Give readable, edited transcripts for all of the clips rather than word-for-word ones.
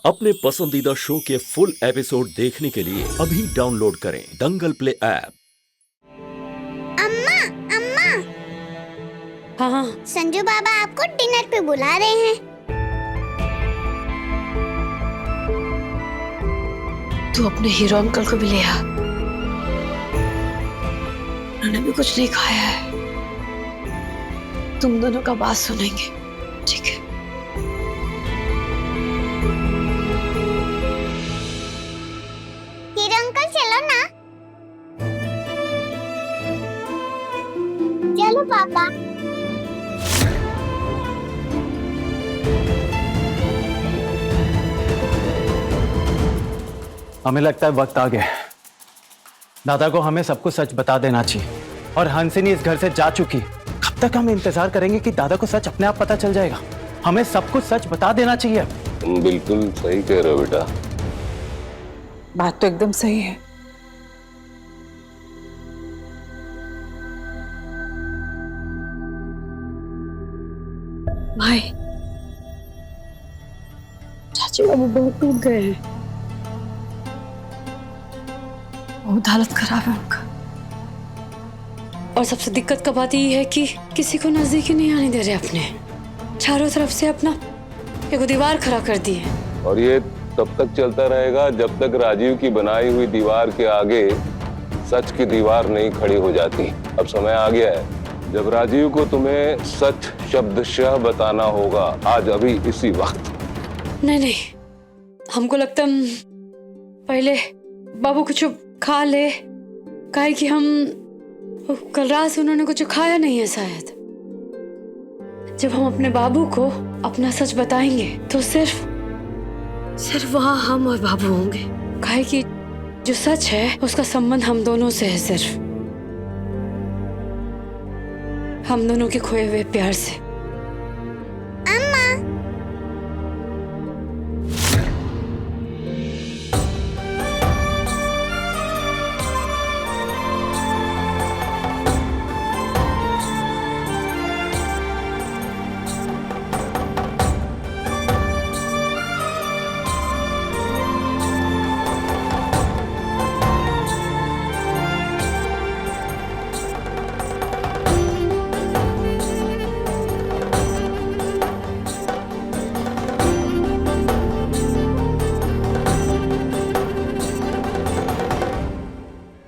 अपने पसंदीदा शो के फुल एपिसोड देखने के लिए अभी डाउनलोड करें दंगल प्ले ऐप। अम्मा अम्मा, हाँ, संजू बाबा आपको डिनर पे बुला रहे हैं। तू अपने हीरो अंकल को भी ले आ। उन्होंने भी कुछ नहीं खाया है। तुम दोनों का बात सुनेंगे, ठीक है? हीरो अंकल चलो ना। चलो पापा। हमें लगता है वक्त आ गया। दादा को हमें सब कुछ सच बता देना चाहिए। और हंसिनी इस घर से जा चुकी। कब तक हम इंतजार करेंगे कि दादा को सच अपने आप पता चल जाएगा? हमें सब कुछ सच बता देना चाहिए। तुम बिल्कुल सही कह रहे हो बेटा। बात तो एकदम सही है। भाई, चाची बाबू बहुत टूट गए हैं। बहुत हालत खराब है उनका। और सबसे दिक्कत का बात ये है कि किसी को नजदीक ही नहीं आने दे रहे अपने। चारों तरफ से अपना एक दीवार खड़ा कर दी है। और ये तब तक चलता रहेगा जब तक राजीव की बनाई हुई दीवार के आगे सच की दीवार नहीं खड़ी हो जाती। अब समय आ गया है जब राजीव को तुम्हें सच शब्दशः बताना होगा, आज अभी इसी वक्त। नहीं, हमको लगता है पहले बाबू कुछ खा ले। काहे कि हम कल रात से उन्होंने कुछ खाया नहीं है शायद। जब हम अपने बाबू को अपना सच बताएंगे तो सिर्फ वहाँ हम और बाबू होंगे। काहे कि जो सच है उसका संबंध हम दोनों से है, सिर्फ हम दोनों के खोए हुए प्यार से।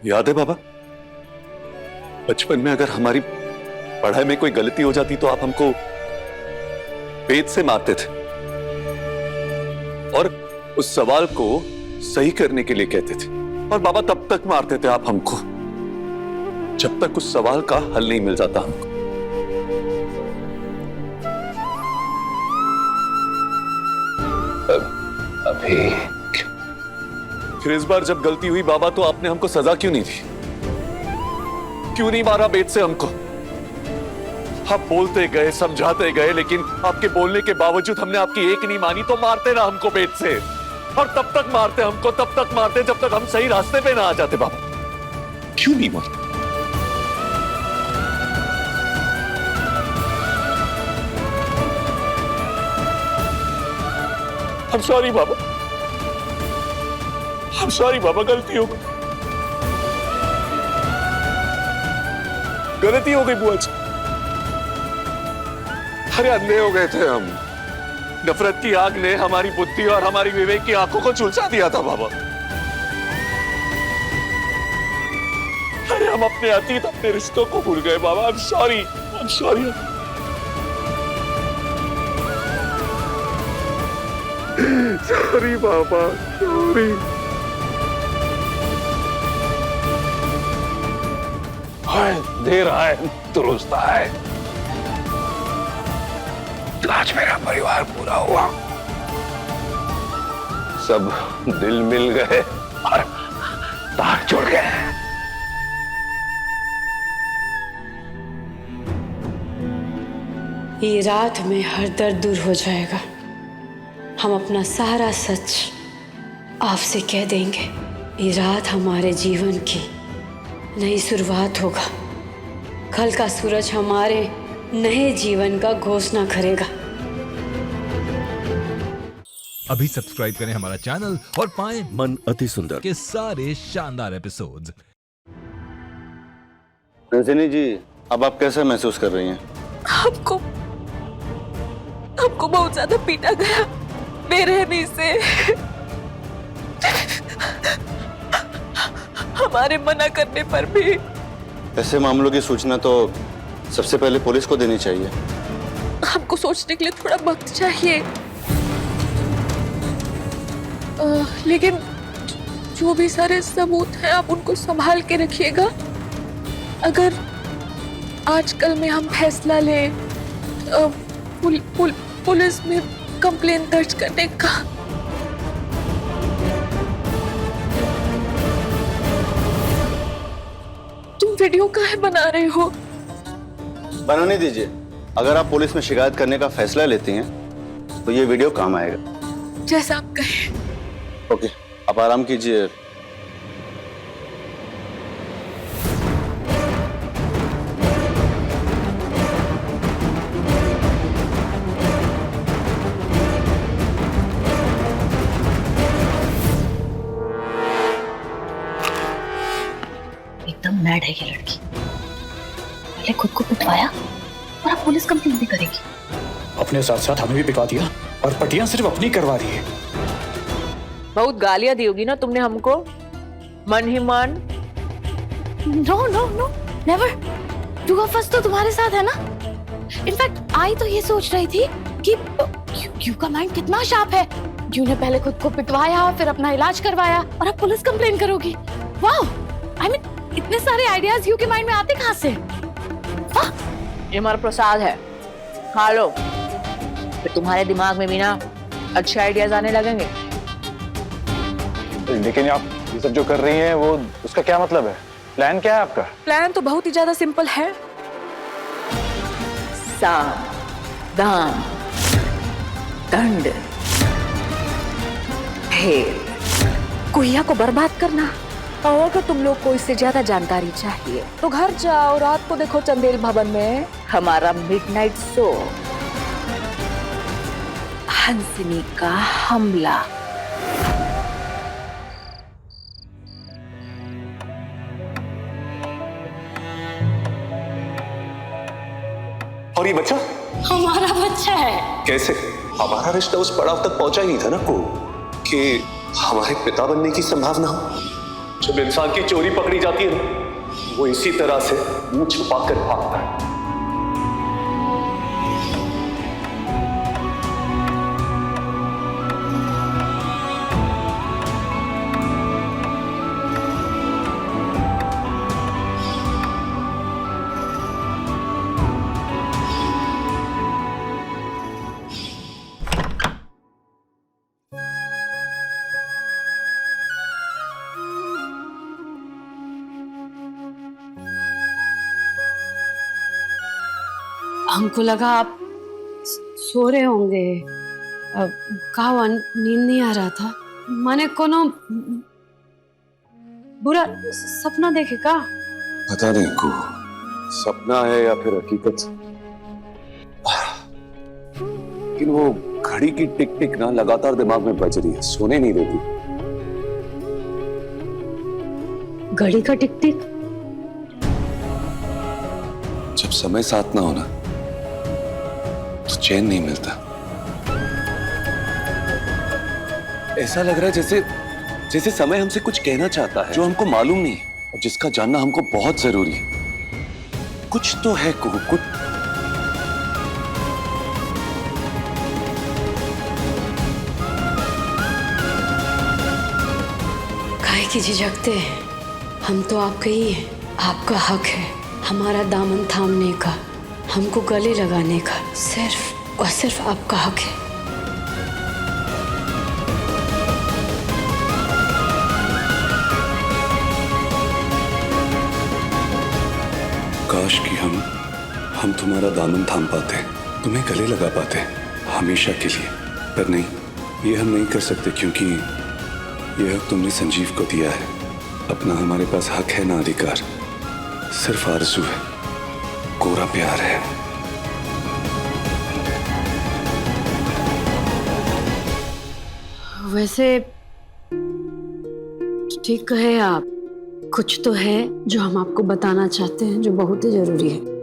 याद है बाबा, बचपन में अगर हमारी पढ़ाई में कोई गलती हो जाती तो आप हमको पेट से मारते थे और उस सवाल को सही करने के लिए कहते थे। और बाबा तब तक मारते थे आप हमको जब तक उस सवाल का हल नहीं मिल जाता हमको। अभी फिर इस बार जब गलती हुई बाबा तो आपने हमको सजा क्यों नहीं दी? क्यों नहीं मारा बेट से हमको? आप बोलते गए, समझाते गए, लेकिन आपके बोलने के बावजूद हमने आपकी एक नहीं मानी तो मारते ना हमको बेट से। और तब तक मारते हमको, तब तक मारते जब तक हम सही रास्ते पे ना आ जाते। बाबा क्यों नहीं मारते? I'm sorry Baba, I'm sorry बाबा, गलती हो गई बुआ जी। अरे अंधे हो गए थे हम। नफरत की आग ने हमारी बुद्धि और हमारी विवेक की आंखों को झुलसा दिया था बाबा। अरे हम अपने अतीत, अपने रिश्तों को भूल गए बाबा। I'm sorry, I'm sorry। Sorry बाबा, सॉरी। देर आए दुरुस्त आए। आज मेरा परिवार पूरा हुआ, सब दिल मिल गए और तार जुड़ गए। ये रात में हर दर्द दूर हो जाएगा। हम अपना सारा सच आपसे कह देंगे। ये रात हमारे जीवन की नई शुरुआत होगा। कल का सूरज हमारे नए जीवन का घोषणा करेगा। अभी सब्सक्राइब करें हमारा चैनल और पाएं मन अति सुंदर के सारे शानदार एपिसोड्स। रजनी जी, अब आप कैसा महसूस कर रही हैं? हमको बहुत ज्यादा पीटा गया बेरहमी से। हमारे मना करने पर भी। ऐसे मामलों की सूचना तो सबसे पहले पुलिस को देनी चाहिए। हमको सोचने के लिए थोड़ा वक्त चाहिए। लेकिन जो भी सारे सबूत हैं आप उनको संभाल के रखिएगा। अगर आजकल में हम फैसला लें पुलिस में कंप्लेन दर्ज करने का। तुम वीडियो काहे बना रहे हो? बनाने दीजिए। अगर आप पुलिस में शिकायत करने का फैसला लेती हैं तो ये वीडियो काम आएगा। जैसा आप कहें। ओके, आप आराम कीजिए। एकदम मैड है ये लड़की। पहले खुद को पिटवाया और अब पुलिस कंप्लेंट भी करेगी। अपने साथ साथ हमें भी पिटवा दिया और पटियां सिर्फ अपनी करवा रही है। बहुत गालियां दी होगी ना तुमने हमको, मन ही मन। No no no, never. Two of us तो तुम्हारे साथ है ना। इनफैक्ट आई तो ये सोच रही थी कि क्यू का माइंड कितना शार्प है। क्यू ने पहले खुद को पिटवाया, फिर अपना इलाज करवाया और अब पुलिस कंप्लेन करोगी। वाह, आई मीन इतने सारे आइडियाज यू के माइंड में आते कहाँ से? वाह, ये हमारा प्रसाद है, खा लो, फिर तुम्हारे दिमाग में भी ना अच्छे आइडियाज आने लगेंगे। लेकिन आप ये सब जो कर रही हैं वो उसका क्या मतलब है? प्लान क्या है आपका? प्लान तो बहुत ही ज्यादा सिंपल है। साम, दाम, दंड, भेद, कुहिया को बर्बाद करना। और अगर तुम लोग को इससे ज्यादा जानकारी चाहिए तो घर जाओ, रात को देखो चंदेल भवन में हमारा मिडनाइट शो, हंसिनी का हमला। और ये बच्चा हमारा बच्चा है। कैसे? हमारा रिश्ता उस पड़ाव तक पहुंचा ही नहीं था ना को कि हमारे पिता बनने की संभावना हो। जब इंसान की चोरी पकड़ी जाती है ना, वो इसी तरह से मुंह छुपा कर भागता है। हमको लगा आप सो रहे होंगे। कहा नींद नहीं आ रहा था। माने कोनो बुरा सपना देखे का? पता नहीं को सपना है या फिर हकीकत, लेकिन वो घड़ी की टिक टिक ना लगातार दिमाग में बज रही है, सोने नहीं देती। घड़ी का टिक टिक? जब समय साथ ना होना तो चैन नहीं मिलता। ऐसा लग रहा है जैसे समय हमसे कुछ कहना चाहता है जो हमको मालूम नहीं और जिसका जानना हमको बहुत जरूरी है। कुछ तो है कुछ। काहे की झिझकते? हम तो आपके ही हैं। आपका हक है हमारा दामन थामने का, हमको गले लगाने का। सिर्फ और सिर्फ आपका हक है। काश कि हम तुम्हारा दामन थाम पाते, तुम्हें गले लगा पाते हमेशा के लिए, पर नहीं, ये हम नहीं कर सकते क्योंकि ये हक तुमने संजीव को दिया है। अपना हमारे पास हक है ना अधिकार, सिर्फ आरज़ू है, कोरा प्यार है। वैसे ठीक कहे आप, कुछ तो है जो हम आपको बताना चाहते हैं जो बहुत ही जरूरी है।